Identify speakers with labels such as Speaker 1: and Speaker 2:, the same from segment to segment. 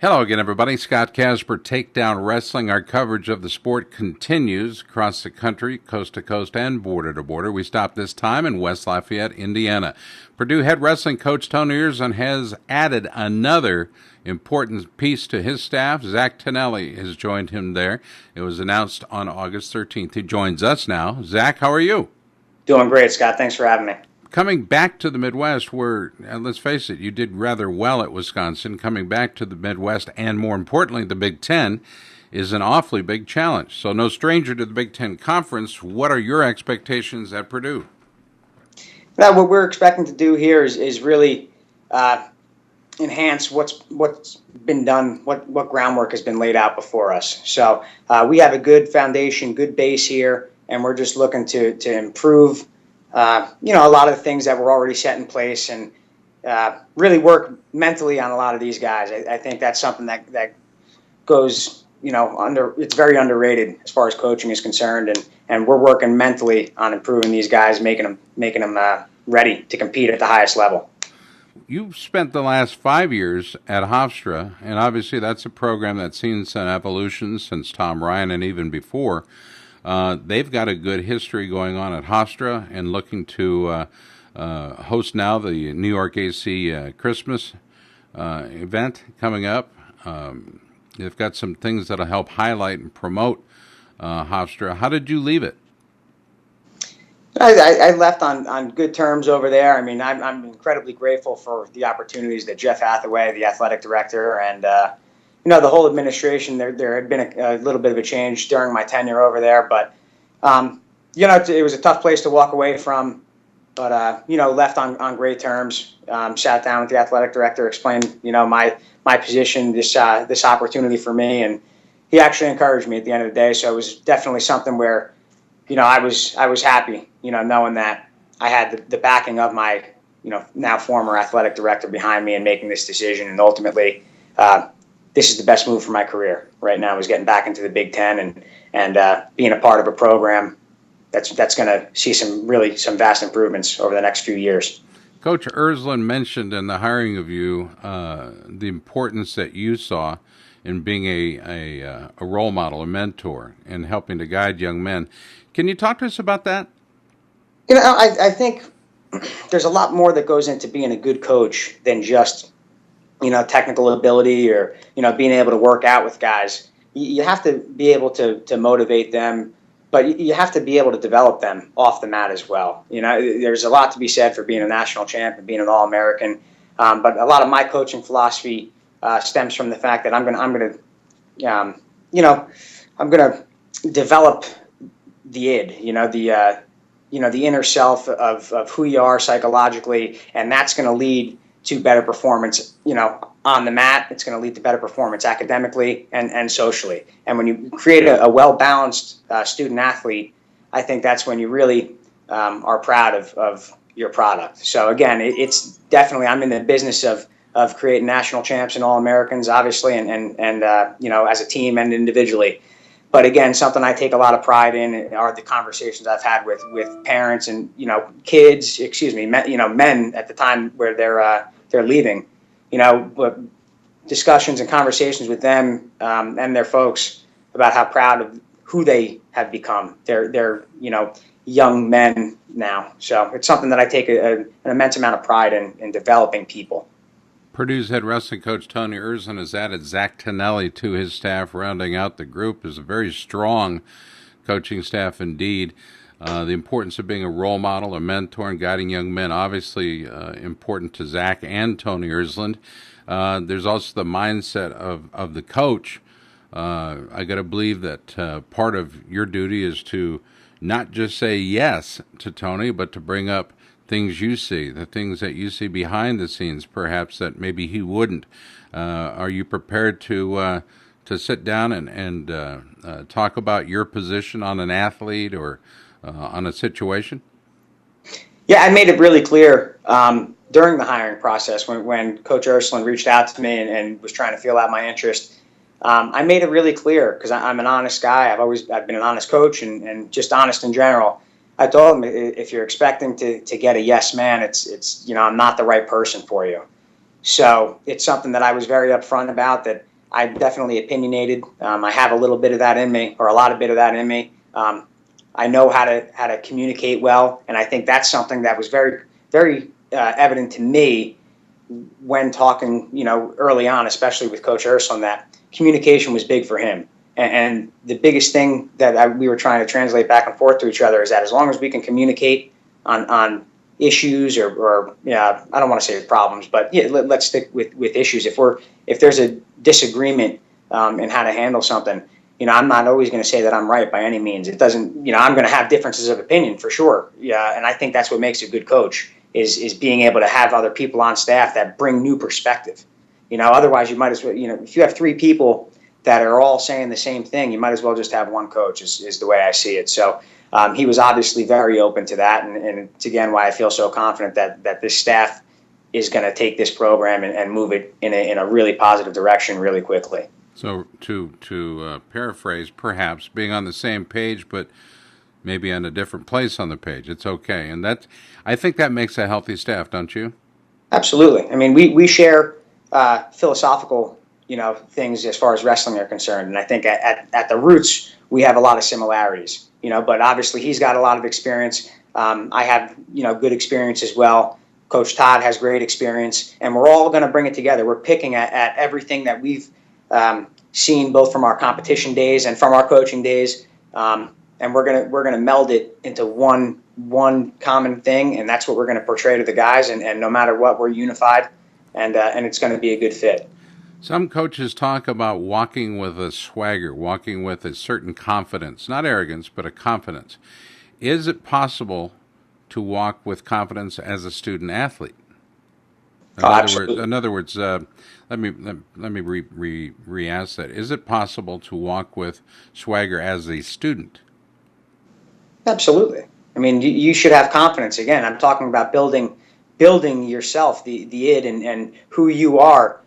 Speaker 1: Hello again, everybody. Scott Casper, Takedown Wrestling. Our coverage of the sport continues across the country, coast to coast and border to border. We stopped this time in West Lafayette, Indiana. Purdue head wrestling coach Tony Erzlin has added another important piece to his staff. Zach Tanelli has joined him there. It was announced on August 13th. He joins us now. Zach, how are you?
Speaker 2: Doing great, Scott. Thanks for having me.
Speaker 1: Coming back to the Midwest, where, let's face it, you did rather well at Wisconsin. Coming back to the Midwest, and more importantly, the Big Ten, is an awfully big challenge. So no stranger to the Big Ten Conference. What are your expectations at Purdue?
Speaker 2: Now, what we're expecting to do here is really enhance what's been done, what groundwork has been laid out before us. So we have a good foundation, good base here, and we're just looking to improve a lot of the things that were already set in place and really work mentally on a lot of these guys. I think that's something that goes, it's very underrated as far as coaching is concerned. And we're working mentally on improving these guys, making them ready to compete at the highest level.
Speaker 1: You've spent the last 5 years at Hofstra, and obviously that's a program that's seen some evolution since Tom Ryan and even before. They've got a good history going on at Hofstra and looking to host now the New York AC Christmas event coming up. They've got some things that'll help highlight and promote Hofstra. How did you leave it?
Speaker 2: I left on good terms over there. I mean, I'm incredibly grateful for the opportunities that Jeff Hathaway, the athletic director, and the whole administration, there had been a little bit of a change during my tenure over there, but, it was a tough place to walk away from, but, left on great terms, sat down with the athletic director, explained, my position, this opportunity for me, and he actually encouraged me at the end of the day. So it was definitely something where, I was happy, knowing that I had the backing of my, now former athletic director behind me and making this decision, and ultimately, this is the best move for my career right now, is getting back into the Big Ten and being a part of a program that's going to see some vast improvements over the next few years.
Speaker 1: Coach Erzlin mentioned in the hiring of you the importance that you saw in being a role model, a mentor, and helping to guide young men. Can you talk to us about that?
Speaker 2: I think there's a lot more that goes into being a good coach than just technical ability or, being able to work out with guys. You have to be able to motivate them, but you have to be able to develop them off the mat as well. There's a lot to be said for being a national champ and being an All-American. But a lot of my coaching philosophy stems from the fact that I'm going to develop the id, the inner self of who you are psychologically, and that's going to lead to better performance, on the mat. It's going to lead to better performance academically and socially. And when you create a well-balanced student athlete, I think that's when you really are proud of your product. So again, it's definitely, I'm in the business of creating national champs and All-Americans, obviously, and as a team and individually. But again, something I take a lot of pride in are the conversations I've had with parents and kids, men at the time where they're leaving, but discussions and conversations with them and their folks about how proud of who they have become. They're young men now, so it's something that I take an immense amount of pride in developing people.
Speaker 1: Purdue's head wrestling coach Tony Erzlin has added Zach Tanelli to his staff, rounding out the group. Is a very strong coaching staff indeed. The importance of being a role model, a mentor, and guiding young men, obviously important to Zach and Tony Erzlin. There's also the mindset of the coach. I got to believe that part of your duty is to not just say yes to Tony, but to bring up things you see, the things that you see behind the scenes, perhaps that maybe he wouldn't. Are you prepared to sit down and talk about your position on an athlete or on a situation?
Speaker 2: Yeah, I made it really clear during the hiring process when Coach Erzlin reached out to me and was trying to feel out my interest. I made it really clear because I'm an honest guy. I've been an honest coach and just honest in general. I told him, if you're expecting to get a yes man, it's I'm not the right person for you. So it's something that I was very upfront about, that I'm definitely opinionated. I have a little bit of that in me, or a lot of bit of that in me. I know how to communicate well, and I think that's something that was very evident to me when talking, early on, especially with Coach Urson, that communication was big for him. And the biggest thing that we were trying to translate back and forth to each other is that as long as we can communicate on issues or I don't want to say problems, but yeah, let's stick with issues. If there's a disagreement in how to handle something, I'm not always going to say that I'm right by any means. It doesn't, I'm going to have differences of opinion for sure. Yeah, and I think that's what makes a good coach is being able to have other people on staff that bring new perspective. Otherwise you might as well, if you have three people that are all saying the same thing, you might as well just have one coach is the way I see it. So he was obviously very open to that. And it's, again, why I feel so confident that this staff is going to take this program and move it in a really positive direction really quickly.
Speaker 1: So to paraphrase, perhaps being on the same page, but maybe on a different place on the page, it's okay. And I think that makes a healthy staff, don't you?
Speaker 2: Absolutely. I mean, we share philosophical, things as far as wrestling are concerned. And I think at the roots, we have a lot of similarities, but obviously he's got a lot of experience. I have, good experience as well. Coach Todd has great experience, and we're all going to bring it together. We're picking at everything that we've seen both from our competition days and from our coaching days. And we're gonna meld it into one common thing, and that's what we're gonna portray to the guys. And no matter what, we're unified, and it's gonna be a good fit.
Speaker 1: Some coaches talk about walking with a swagger, walking with a certain confidence, not arrogance, but a confidence. Is it possible to walk with confidence as a student athlete?
Speaker 2: Absolutely.
Speaker 1: In other words, let me re-ask that. Is it possible to walk with swagger as a student?
Speaker 2: Absolutely. I mean, you should have confidence. Again, I'm talking about building yourself, the id, and who you are.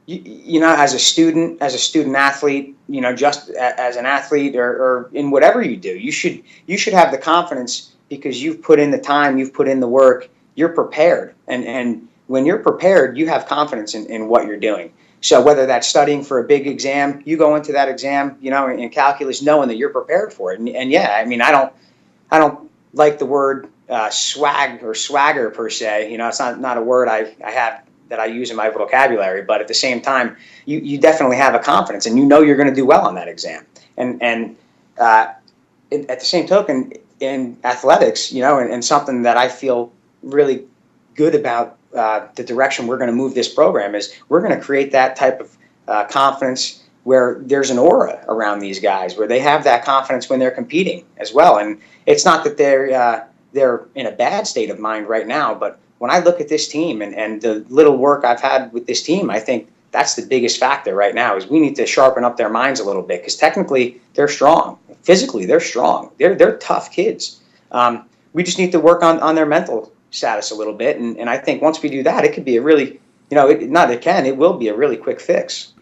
Speaker 2: As a student athlete, just as an athlete or in whatever you do, you should have the confidence because you've put in the time, you've put in the work, you're prepared, and when you're prepared, you have confidence in what you're doing. So whether that's studying for a big exam, you go into that exam, in calculus, knowing that you're prepared for it. And yeah, I mean, I don't like the word swag or swagger per se. It's not a word I have that I use in my vocabulary. But at the same time, you definitely have a confidence, and you're going to do well on that exam. And at the same token, in athletics, and something that I feel really good about the direction we're going to move this program is we're going to create that type of confidence where there's an aura around these guys, where they have that confidence when they're competing as well. And it's not that they're in a bad state of mind right now, but when I look at this team and the little work I've had with this team, I think that's the biggest factor right now is we need to sharpen up their minds a little bit because technically they're strong. Physically, they're strong. They're tough kids. We just need to work on their mental status a little bit. And I think once we do that, it could be a really, it will be a really quick fix.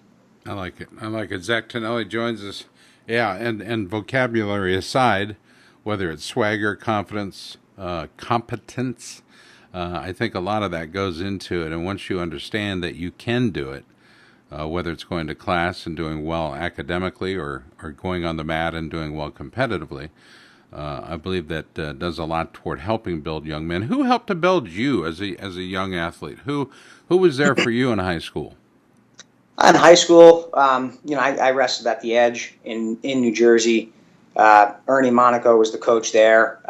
Speaker 1: I like it. Zach Tanelli joins us. Yeah, and vocabulary aside, whether it's swagger, confidence, competence, I think a lot of that goes into it. And once you understand that you can do it, whether it's going to class and doing well academically or going on the mat and doing well competitively, I believe that does a lot toward helping build young men. Who helped to build you as a young athlete? Who was there for you in high school?
Speaker 2: In high school, I wrestled at the Edge in New Jersey. Ernie Monaco was the coach there.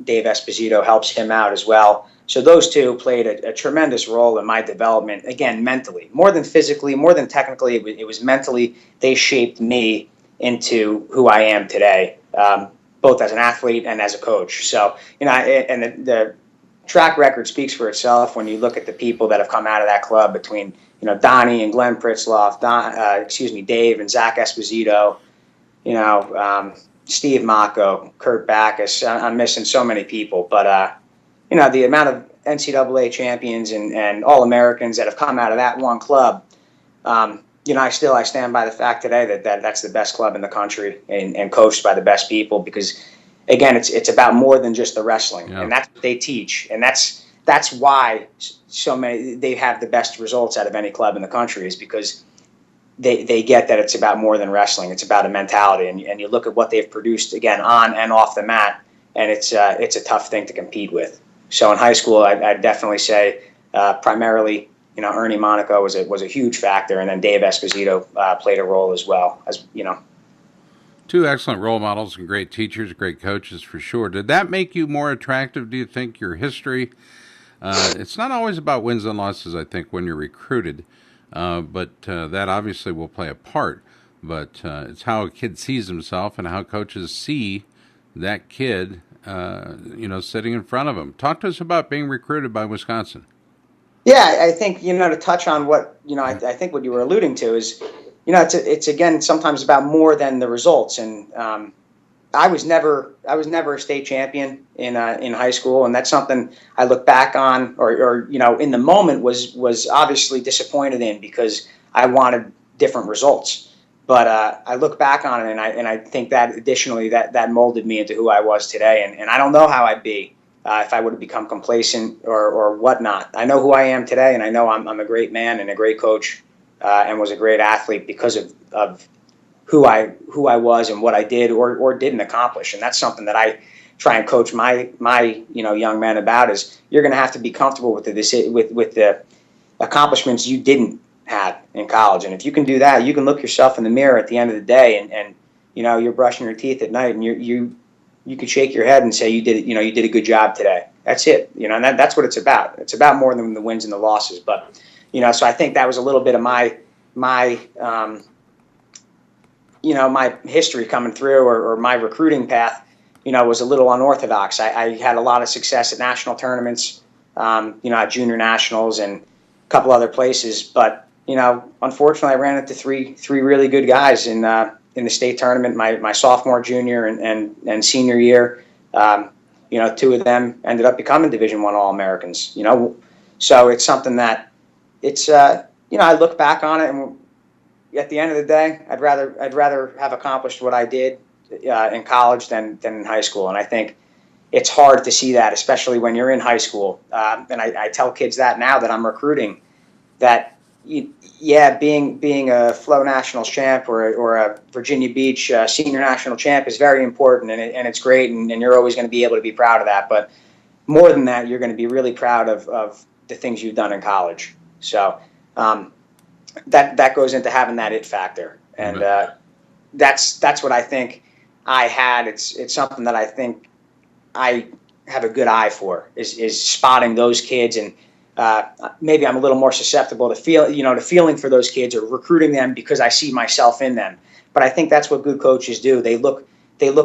Speaker 2: Dave Esposito helps him out as well. So those two played a tremendous role in my development, again, mentally. More than physically, more than technically, it was mentally. They shaped me into who I am today, both as an athlete and as a coach. So, and the track record speaks for itself when you look at the people that have come out of that club between, Donnie and Glenn Pritzloff, Dave and Zach Esposito, Steve Mocco, Kurt Backus. I'm missing so many people, but the amount of NCAA champions and All-Americans that have come out of that one club, I stand by the fact today that that's the best club in the country and coached by the best people because, again, it's about more than just the wrestling, and that's what they teach, and that's why so many they have the best results out of any club in the country is because they get that it's about more than wrestling. It's about a mentality, and you look at what they've produced again on and off the mat, and it's a tough thing to compete with. So in high school, I'd definitely say primarily, Ernie Monaco was a huge factor, and then Dave Esposito played a role as well, as
Speaker 1: Two excellent role models and great teachers, great coaches for sure. Did that make you more attractive, do you think, your history? It's not always about wins and losses, I think, when you're recruited, but that obviously will play a part. But it's how a kid sees himself and how coaches see that kid, sitting in front of him. Talk to us about being recruited by Wisconsin.
Speaker 2: Yeah, I think, to touch on what, I think what you were alluding to is, it's again, sometimes about more than the results. And I was never a state champion in high school. And that's something I look back on or in the moment was obviously disappointed in because I wanted different results. But I look back on it and I think that additionally that molded me into who I was today. And I don't know how I'd be if I would have become complacent or whatnot. I know who I am today, and I know I'm a great man and a great coach and was a great athlete because of who I was and what I did or didn't accomplish. And that's something that I try and coach my young men about is you're going to have to be comfortable with the accomplishments you didn't have in college. And if you can do that, you can look yourself in the mirror at the end of the day and you're brushing your teeth at night and you could shake your head and say you did it. You did a good job today. That's it. And that's what it's about. It's about more than the wins and the losses. But so I think that was a little bit of my my history coming through or my recruiting path. Was a little unorthodox. I had a lot of success at national tournaments, at junior nationals and a couple other places. But unfortunately, I ran into three really good guys in the state tournament my sophomore, junior, and senior year. Two of them ended up becoming Division I All-Americans. So it's something that it's I look back on it, and at the end of the day, I'd rather have accomplished what I did in college than in high school. And I think it's hard to see that, especially when you're in high school. And I tell kids that now that I'm recruiting, that being a Flow Nationals champ or a Virginia Beach senior national champ is very important, and it's great, and you're always going to be able to be proud of that. But more than that, you're going to be really proud of the things you've done in college. So that goes into having that it factor, and that's what I think I had. It's something that I think I have a good eye for is spotting those kids, and maybe I'm a little more susceptible to feeling for those kids or recruiting them because I see myself in them. But I think that's what good coaches do. They look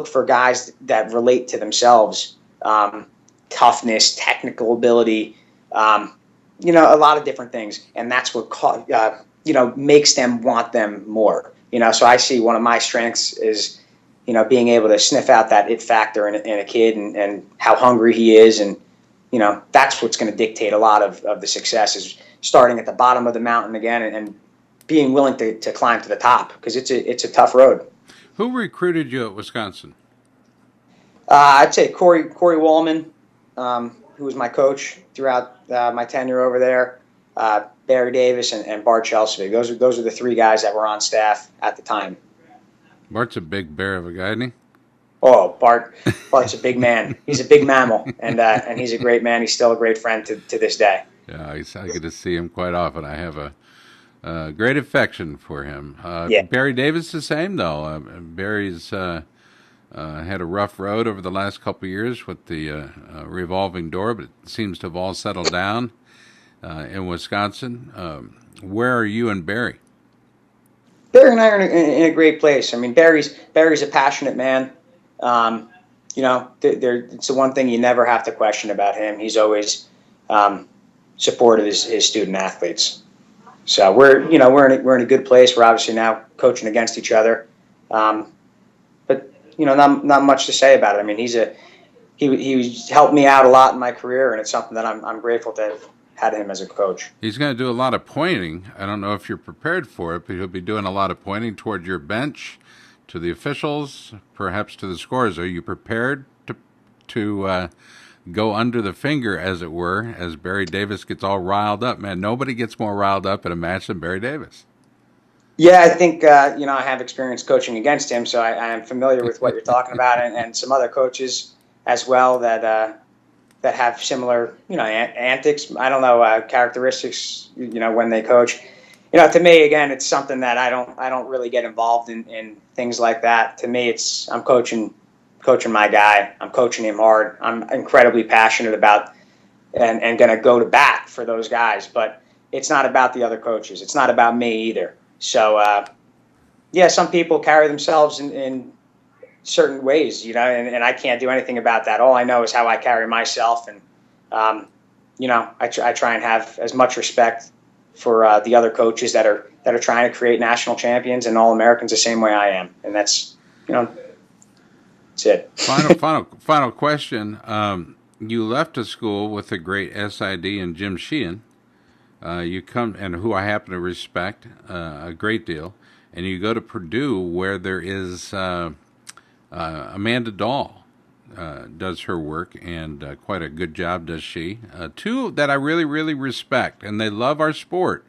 Speaker 2: for guys that relate to themselves, toughness, technical ability, a lot of different things, and that's what makes them want them more. So I see one of my strengths is being able to sniff out that it factor in a kid and how hungry he is, and that's what's going to dictate a lot of the success is starting at the bottom of the mountain again and being willing to climb to the top because it's a tough road.
Speaker 1: Who recruited you at Wisconsin?
Speaker 2: I'd say Corey Wallman, who was my coach throughout my tenure over there, Barry Davis, and Bart Chelsea. Those are the three guys that were on staff at the time.
Speaker 1: Bart's a big bear of a guy, isn't he?
Speaker 2: Oh, Bart's a big man. He's a big mammal, and he's a great man. He's still a great friend to this day.
Speaker 1: Yeah, I get to see him quite often. I have a great affection for him.
Speaker 2: Yeah.
Speaker 1: Barry Davis the same, though. Barry's had a rough road over the last couple of years with the revolving door, but it seems to have all settled down in Wisconsin. Where are you and Barry?
Speaker 2: Barry and I are in a great place. I mean, Barry's a passionate man. It's the one thing you never have to question about him. He's always supported his student athletes. So we're in a good place. We're obviously now coaching against each other, but not much to say about it. I mean, he's helped me out a lot in my career, and it's something that I'm grateful to have had him as a coach.
Speaker 1: He's going to do a lot of pointing. I don't know if you're prepared for it, but he'll be doing a lot of pointing toward your bench, to the officials, perhaps to the scorers. Are you prepared to go under the finger, as it were, as Barry Davis gets all riled up? Man, nobody gets more riled up at a match than Barry Davis.
Speaker 2: Yeah, I think I have experience coaching against him, so I am familiar with what you're talking about, and some other coaches as well that have similar antics. I don't know characteristics. When they coach. To me, again, it's something that I don't really get involved in things like that. To me, I'm coaching my guy. I'm coaching him hard. I'm incredibly passionate about and going to go to bat for those guys. But it's not about the other coaches. It's not about me either. So, yeah, some people carry themselves in certain ways, and I can't do anything about that. All I know is how I carry myself. And, I try and have as much respect for the other coaches that are trying to create national champions and All-Americans the same way I am. And that's it.
Speaker 1: Final question. You left a school with a great SID and Jim Sheehan. You come, and who I happen to respect a great deal, and you go to Purdue, where there is Amanda Dahl does her work, and quite a good job does she. Two that I really, really respect, and they love our sport.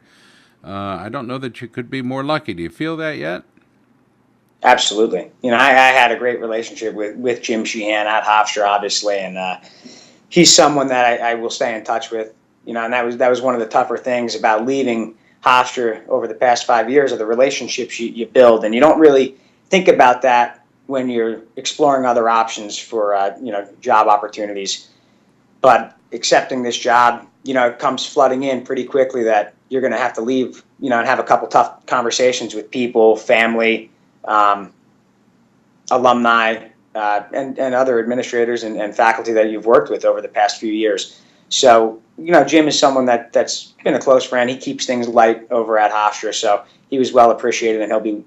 Speaker 1: I don't know that you could be more lucky. Do you feel that yet?
Speaker 2: Absolutely. I had a great relationship with Jim Sheehan at Hofstra, obviously, and he's someone that I will stay in touch with. And that was one of the tougher things about leaving Hofstra over the past 5 years, of the relationships you build, and you don't really think about that when you're exploring other options for job opportunities. But accepting this job, it comes flooding in pretty quickly that you're going to have to leave, and have a couple tough conversations with people, family, alumni, and other administrators and faculty that you've worked with over the past few years. So, Jim is someone that's been a close friend. He keeps things light over at Hofstra, so he was well appreciated, and he'll be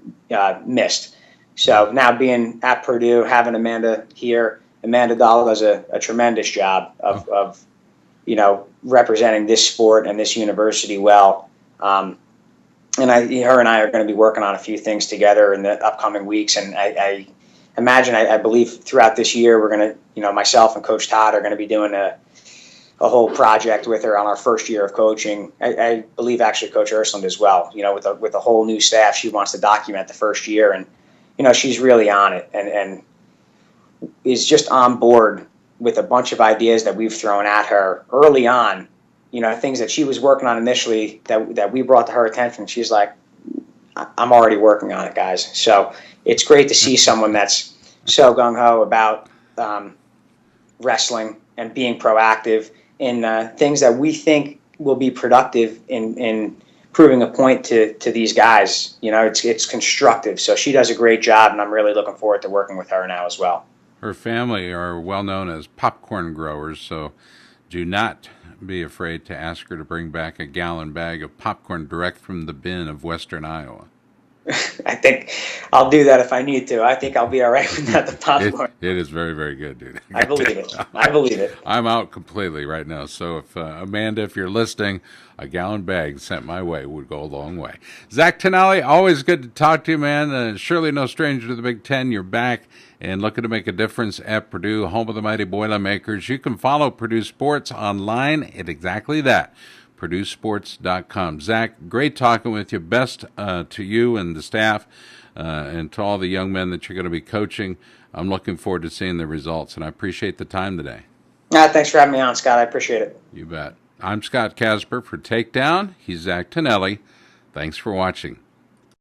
Speaker 2: missed. So now being at Purdue, having Amanda here, Amanda Dahl does a tremendous job of representing this sport and this university well. And her and I are going to be working on a few things together in the upcoming weeks, and I imagine, I believe throughout this year, we're going to, myself and Coach Todd are going to be doing a whole project with her on our first year of coaching. I believe actually Coach Ursland as well, with a whole new staff. She wants to document the first year, and, she's really on it and is just on board with a bunch of ideas that we've thrown at her early on, things that she was working on initially that we brought to her attention. She's like, I'm already working on it, guys. So it's great to see someone that's so gung-ho about wrestling and being proactive in things that we think will be productive in proving a point to these guys. It's constructive. So she does a great job, and I'm really looking forward to working with her now as well.
Speaker 1: Her family are well known as popcorn growers, so do not be afraid to ask her to bring back a gallon bag of popcorn direct from the bin of Western Iowa.
Speaker 2: I think I'll do that if I need to. I think I'll be all right with that. The popcorn.
Speaker 1: It is very, very good, dude.
Speaker 2: I believe it. I believe it.
Speaker 1: I'm out completely right now. So if Amanda, if you're listening, a gallon bag sent my way would go a long way. Zach Tanelli, always good to talk to you, man. Surely no stranger to the Big Ten. You're back and looking to make a difference at Purdue, home of the mighty Boilermakers. You can follow Purdue Sports online at exactly that. PurdueSports.com. Zach, great talking with you. Best to you and the staff and to all the young men that you're going to be coaching. I'm looking forward to seeing the results, and I appreciate the time today.
Speaker 2: Thanks for having me on, Scott. I appreciate it.
Speaker 1: You bet. I'm Scott Casper for Takedown. He's Zach Tanelli. Thanks for watching.